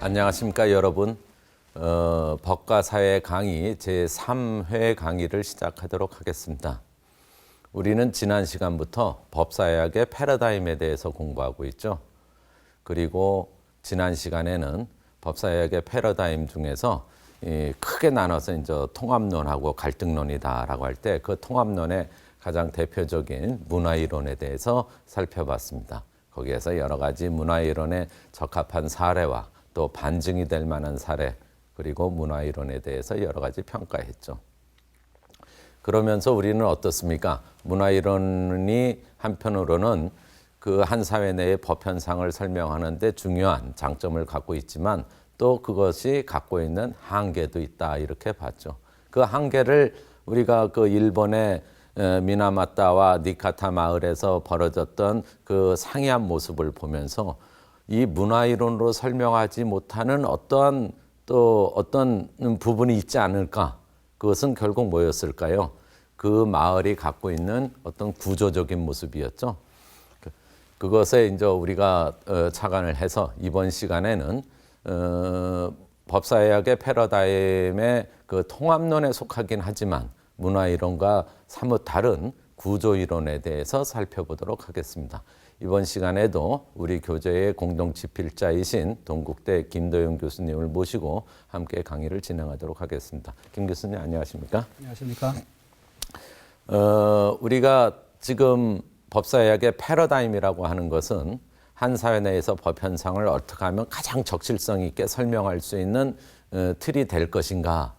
안녕하십니까 여러분. 법과 사회 강의 제3회 강의를 시작하도록 하겠습니다. 우리는 지난 시간부터 법사회학의 패러다임에 대해서 공부하고 있죠. 그리고 지난 시간에는 법사회학의 패러다임 중에서 크게 나눠서 이제 통합론하고 갈등론이다라고 할 때 그 통합론의 가장 대표적인 문화이론에 대해서 살펴봤습니다. 거기에서 여러 가지 문화이론에 적합한 사례와 또 반증이 될 만한 사례 그리고 문화이론에 대해서 여러 가지 평가했죠. 그러면서 우리는 어떻습니까? 문화이론이 한편으로는 그 한 사회 내의 법 현상을 설명하는 데 중요한 장점을 갖고 있지만 또 그것이 갖고 있는 한계도 있다 이렇게 봤죠. 그 한계를 우리가 그 일본의 미나마타와 니카타 마을에서 벌어졌던 그 상이한 모습을 보면서 이 문화이론으로 설명하지 못하는 어떤 부분이 있지 않을까? 그것은 결국 뭐였을까요? 그 마을이 갖고 있는 어떤 구조적인 모습이었죠. 그것에 이제 우리가 착안을 해서 이번 시간에는 법사회학의 패러다임의 그 통합론에 속하긴 하지만 문화이론과 사뭇 다른 구조이론에 대해서 살펴보도록 하겠습니다. 이번 시간에도 우리 교재의 공동집필자이신 동국대 김도영 교수님을 모시고 함께 강의를 진행하도록 하겠습니다. 김 교수님 안녕하십니까? 안녕하십니까? 우리가 지금 법사회학의 패러다임이라고 하는 것은 한 사회 내에서 법 현상을 어떻게 하면 가장 적실성 있게 설명할 수 있는 틀이 될 것인가,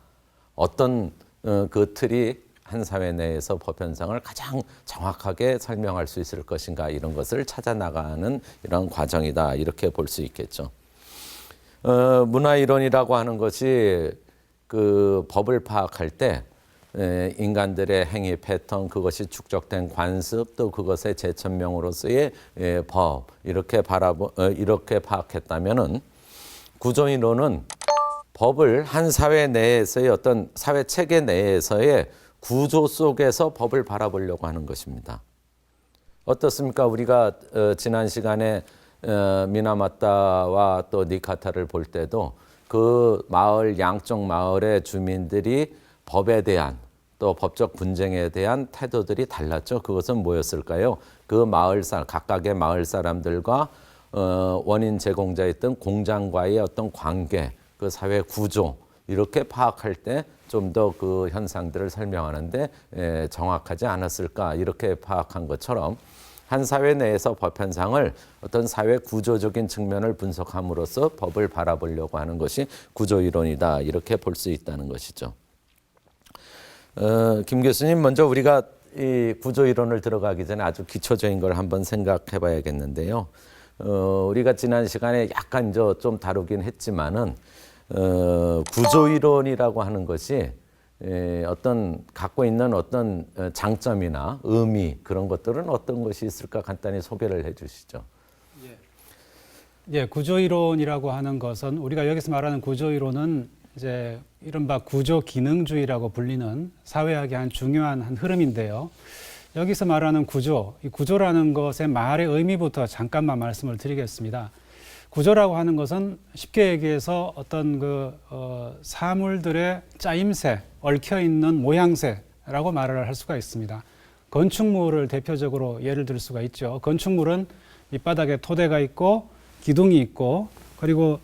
어떤 그 틀이 한 사회 내에서 법 현상을 가장 정확하게 설명할 수 있을 것인가, 이런 것을 찾아 나가는 이런 과정이다 이렇게 볼 수 있겠죠. 문화이론이라고 하는 것이 그 법을 파악할 때 인간들의 행위 패턴, 그것이 축적된 관습, 또 그것의 제천명으로서의 법, 이렇게 파악했다면은 구조이론은 법을 한 사회 내에서의 어떤 사회 체계 내에서의 구조 속에서 법을 바라보려고 하는 것입니다. 어떻습니까? 우리가 지난 시간에 미나마타와 또 니카타를 볼 때도 그 마을, 양쪽 마을의 주민들이 법에 대한 또 법적 분쟁에 대한 태도들이 달랐죠. 그것은 뭐였을까요? 그 각각의 마을 사람들과 원인 제공자였던 공장과의 어떤 관계, 그 사회 구조, 이렇게 파악할 때 좀 더 그 현상들을 설명하는데 정확하지 않았을까, 이렇게 파악한 것처럼 한 사회 내에서 법 현상을 어떤 사회 구조적인 측면을 분석함으로써 법을 바라보려고 하는 것이 구조이론이다, 이렇게 볼 수 있다는 것이죠. 김 교수님, 먼저 우리가 이 구조이론을 들어가기 전에 아주 기초적인 걸 한번 생각해 봐야겠는데요. 우리가 지난 시간에 약간 좀 다루긴 했지만은 구조이론이라고 하는 것이 어떤 갖고 있는 어떤 장점이나 의미, 그런 것들은 어떤 것이 있을까 간단히 소개를 해 주시죠. 예, 구조이론이라고 하는 것은, 우리가 여기서 말하는 구조이론은 이제 이른바 구조기능주의라고 불리는 사회학의 한 중요한 흐름인데요. 여기서 말하는 구조, 이 구조라는 것의 말의 의미부터 잠깐만 말씀을 드리겠습니다. 구조라고 하는 것은 쉽게 얘기해서 어떤 사물들의 짜임새, 얽혀있는 모양새라고 말을 할 수가 있습니다. 건축물을 대표적으로 예를 들 수가 있죠. 건축물은 밑바닥에 토대가 있고 기둥이 있고 그리고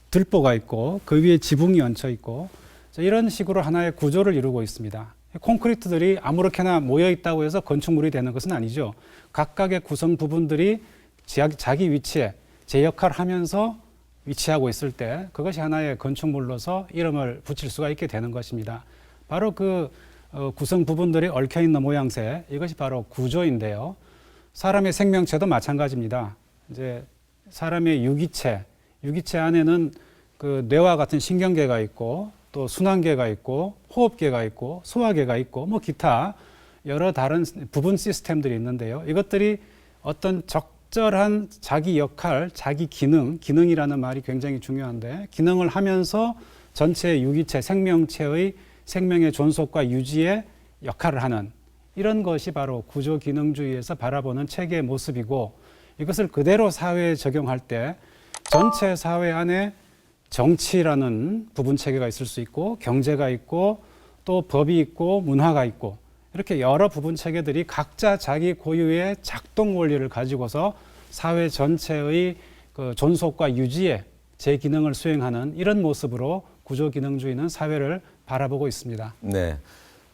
들보가 있고 그 위에 지붕이 얹혀 있고, 이런 식으로 하나의 구조를 이루고 있습니다. 콘크리트들이 아무렇게나 모여 있다고 해서 건축물이 되는 것은 아니죠. 각각의 구성 부분들이 자기 위치에 제 역할을 하면서 위치하고 있을 때 그것이 하나의 건축물로서 이름을 붙일 수가 있게 되는 것입니다. 바로 그 구성 부분들이 얽혀 있는 모양새, 이것이 바로 구조인데요. 사람의 생명체도 마찬가지입니다. 이제 사람의 유기체 안에는 그 뇌와 같은 신경계가 있고 또 순환계가 있고 호흡계가 있고 소화계가 있고 뭐 기타 여러 다른 부분 시스템들이 있는데요. 이것들이 어떤 적절한 자기 역할, 자기 기능이라는 말이 굉장히 중요한데, 기능을 하면서 전체 유기체, 생명체의 생명의 존속과 유지에 역할을 하는, 이런 것이 바로 구조기능주의에서 바라보는 체계의 모습이고, 이것을 그대로 사회에 적용할 때 전체 사회 안에 정치라는 부분 체계가 있을 수 있고 경제가 있고 또 법이 있고 문화가 있고 이렇게 여러 부분 체계들이 각자 자기 고유의 작동 원리를 가지고서 사회 전체의 그 존속과 유지에 제 기능을 수행하는 이런 모습으로 구조기능주의는 사회를 바라보고 있습니다. 네.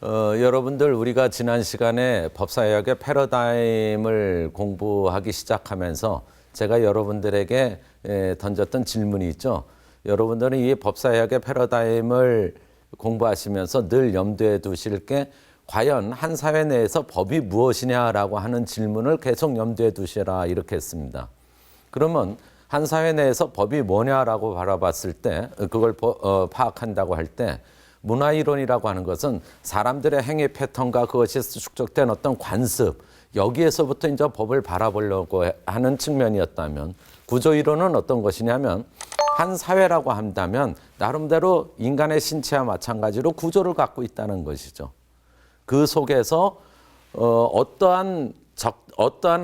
여러분들 우리가 지난 시간에 법사역의 패러다임을 공부하기 시작하면서 제가 여러분들에게 던졌던 질문이 있죠. 여러분들은 이 법사역의 패러다임을 공부하시면서 늘 염두에 두실 게 과연 한 사회 내에서 법이 무엇이냐라고 하는 질문을 계속 염두에 두시라 이렇게 했습니다. 그러면 한 사회 내에서 법이 뭐냐라고 바라봤을 때 그걸 파악한다고 할 때 문화이론이라고 하는 것은 사람들의 행위 패턴과 그것이 축적된 어떤 관습 여기에서부터 이제 법을 바라보려고 하는 측면이었다면 구조이론은 어떤 것이냐면 한 사회라고 한다면 나름대로 인간의 신체와 마찬가지로 구조를 갖고 있다는 것이죠. 그 속에서 어떠한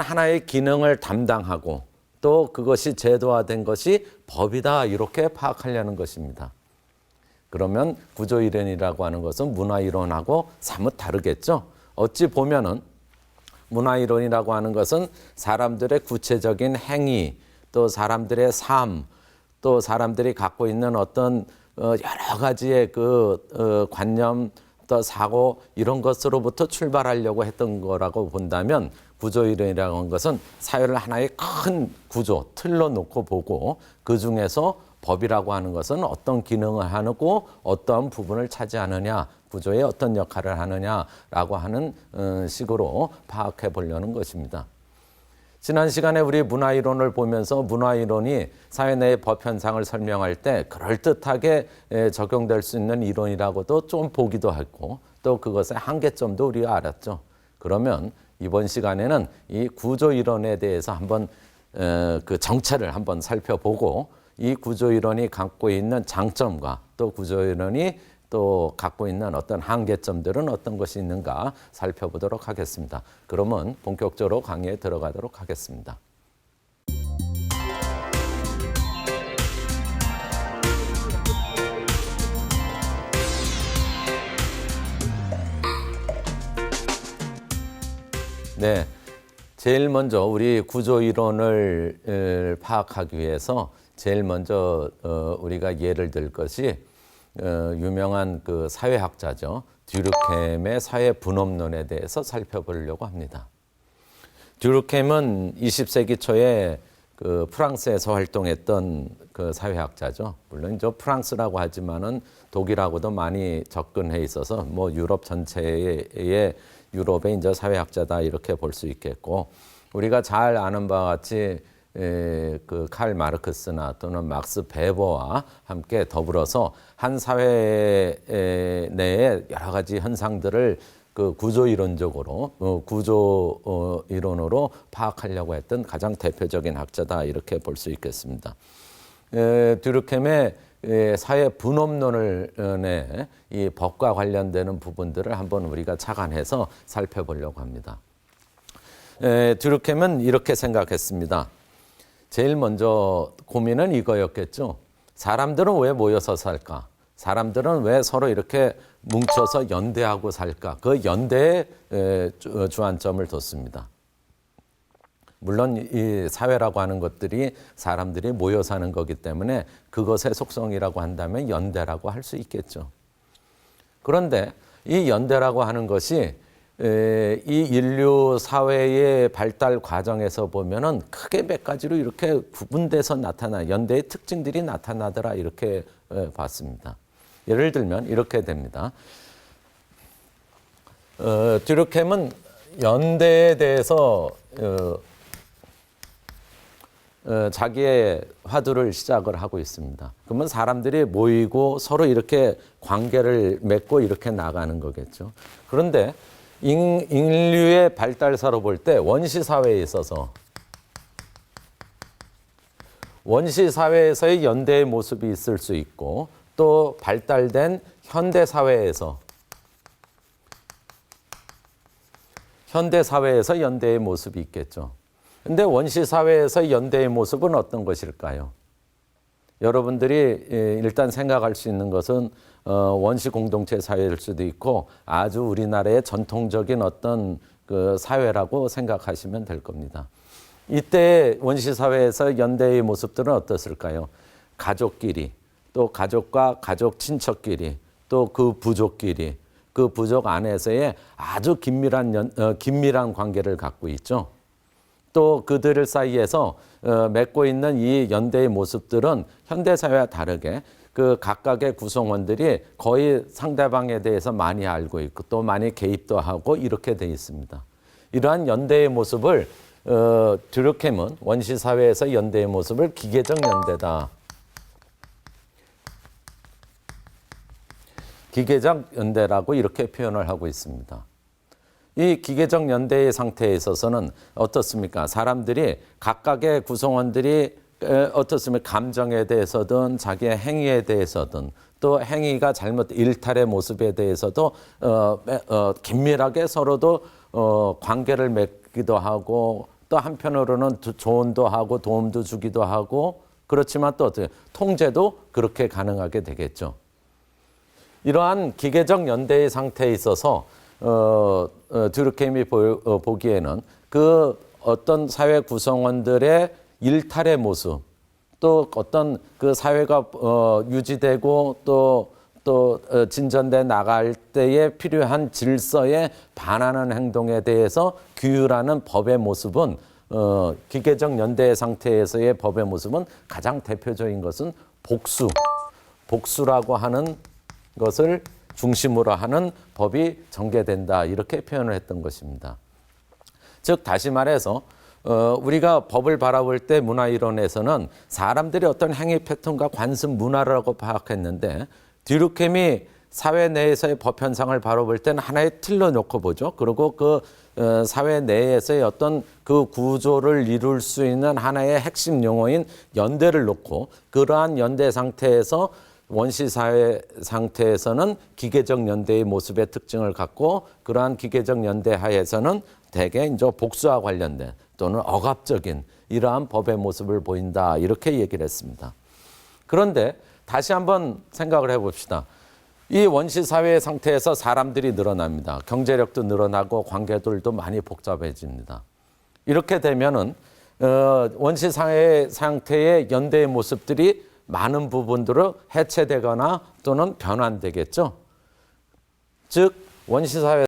하나의 기능을 담당하고 또 그것이 제도화된 것이 법이다 이렇게 파악하려는 것입니다. 그러면 구조이론이라고 하는 것은 문화이론하고 사뭇 다르겠죠. 어찌 보면은 문화이론이라고 하는 것은 사람들의 구체적인 행위, 또 사람들의 삶, 또 사람들이 갖고 있는 어떤 여러 가지의 그 관념, 또 사고 이런 것으로부터 출발하려고 했던 거라고 본다면 구조이론이라고 하는 것은 사회를 하나의 큰 구조, 틀로 놓고 보고 그 중에서 법이라고 하는 것은 어떤 기능을 하고 어떠한 부분을 차지하느냐, 구조에 어떤 역할을 하느냐라고 하는 식으로 파악해 보려는 것입니다. 지난 시간에 우리 문화이론을 보면서 문화이론이 사회 내의 법 현상을 설명할 때 그럴듯하게 적용될 수 있는 이론이라고도 좀 보기도 하고 또 그것의 한계점도 우리가 알았죠. 그러면 이번 시간에는 이 구조이론에 대해서 한번 그 정체를 한번 살펴보고 이 구조이론이 갖고 있는 장점과 또 구조이론이 또 갖고 있는 어떤 한계점들은 어떤 것이 있는가 살펴보도록 하겠습니다. 그러면 본격적으로 강의에 들어가도록 하겠습니다. 네, 제일 먼저 우리 구조이론을 파악하기 위해서 제일 먼저 우리가 예를 들 것이 유명한 그 사회학자죠. 듀르켐의 사회 분업론에 대해서 살펴보려고 합니다. 듀르켐은 20세기 초에 그 프랑스에서 활동했던 그 사회학자죠. 물론 저 프랑스라고 하지만은 독일하고도 많이 접근해 있어서 뭐 유럽 전체의 유럽의 이제 사회학자다 이렇게 볼 수 있겠고 우리가 잘 아는 바와 같이 그 칼 마르크스나 또는 막스 베버와 함께 더불어서 한 사회 내에 여러 가지 현상들을 그 구조이론적으로 구조이론으로 파악하려고 했던 가장 대표적인 학자다 이렇게 볼 수 있겠습니다. 듀르켐의 사회 분업론을 이 법과 관련되는 부분들을 한번 우리가 착안해서 살펴보려고 합니다. 듀르켐은 이렇게 생각했습니다. 제일 먼저 고민은 이거였겠죠. 사람들은 왜 모여서 살까? 사람들은 왜 서로 이렇게 뭉쳐서 연대하고 살까? 그 연대에 주안점을 뒀습니다. 물론 이 사회라고 하는 것들이 사람들이 모여 사는 거기 때문에 그것의 속성이라고 한다면 연대라고 할 수 있겠죠. 그런데 이 연대라고 하는 것이 이 인류 사회의 발달 과정에서 보면은 크게 몇 가지로 이렇게 구분돼서 연대의 특징들이 나타나더라 이렇게 봤습니다. 예를 들면 이렇게 됩니다. 듀르켐은 연대에 대해서 자기의 화두를 시작을 하고 있습니다. 그러면 사람들이 모이고 서로 이렇게 관계를 맺고 이렇게 나가는 거겠죠. 그런데 인류의 발달사로 볼 때 원시사회에 있어서 원시사회에서의 연대의 모습이 있을 수 있고 또 발달된 현대사회에서 연대의 모습이 있겠죠. 근데 원시사회에서 연대의 모습은 어떤 것일까요? 여러분들이 일단 생각할 수 있는 것은 원시 공동체 사회일 수도 있고 아주 우리나라의 전통적인 어떤 그 사회라고 생각하시면 될 겁니다. 이때 원시 사회에서 연대의 모습들은 어떻을까요? 가족끼리, 또 가족과 가족 친척끼리, 또 그 부족끼리, 그 부족 안에서의 아주 긴밀한 관계를 갖고 있죠. 또 그들 사이에서 맺고 있는 이 연대의 모습들은 현대사회와 다르게 그 각각의 구성원들이 거의 상대방에 대해서 많이 알고 있고 또 많이 개입도 하고 이렇게 돼 있습니다. 이러한 연대의 모습을 듀르켐은 원시사회에서 연대의 모습을 기계적 연대다. 기계적 연대라고 이렇게 표현을 하고 있습니다. 이 기계적 연대의 상태에 있어서는 어떻습니까? 사람들이 각각의 구성원들이 어떻습니까? 감정에 대해서든 자기의 행위에 대해서든 또 행위가 잘못 일탈의 모습에 대해서도 긴밀하게 서로도 관계를 맺기도 하고 또 한편으로는 조언도 하고 도움도 주기도 하고 그렇지만 또 어떻게 통제도 그렇게 가능하게 되겠죠. 이러한 기계적 연대의 상태에 있어서 듀르켐이 보기에는 그 어떤 사회 구성원들의 일탈의 모습, 또 어떤 그 사회가 유지되고 또 진전돼 나갈 때에 필요한 질서에 반하는 행동에 대해서 규율하는 법의 모습은 기계적 연대 상태에서의 법의 모습은 가장 대표적인 것은 복수라고 하는 것을 중심으로 하는 법이 전개된다 이렇게 표현을 했던 것입니다. 즉 다시 말해서 우리가 법을 바라볼 때 문화이론에서는 사람들의 어떤 행위 패턴과 관습 문화라고 파악했는데 듀르켐이 사회 내에서의 법 현상을 바라볼 때는 하나의 틀로 놓고 보죠. 그리고 그 사회 내에서의 어떤 그 구조를 이룰 수 있는 하나의 핵심 용어인 연대를 놓고 그러한 연대 상태에서 원시사회 상태에서는 기계적 연대의 모습의 특징을 갖고 그러한 기계적 연대 하에서는 대개 이제 복수와 관련된 또는 억압적인 이러한 법의 모습을 보인다 이렇게 얘기를 했습니다. 그런데 다시 한번 생각을 해봅시다. 이 원시사회 상태에서 사람들이 늘어납니다. 경제력도 늘어나고 관계들도 많이 복잡해집니다. 이렇게 되면은 원시사회 상태의 연대의 모습들이 많은 부분들로 해체되거나 또는 변환되겠죠. 즉 원시사회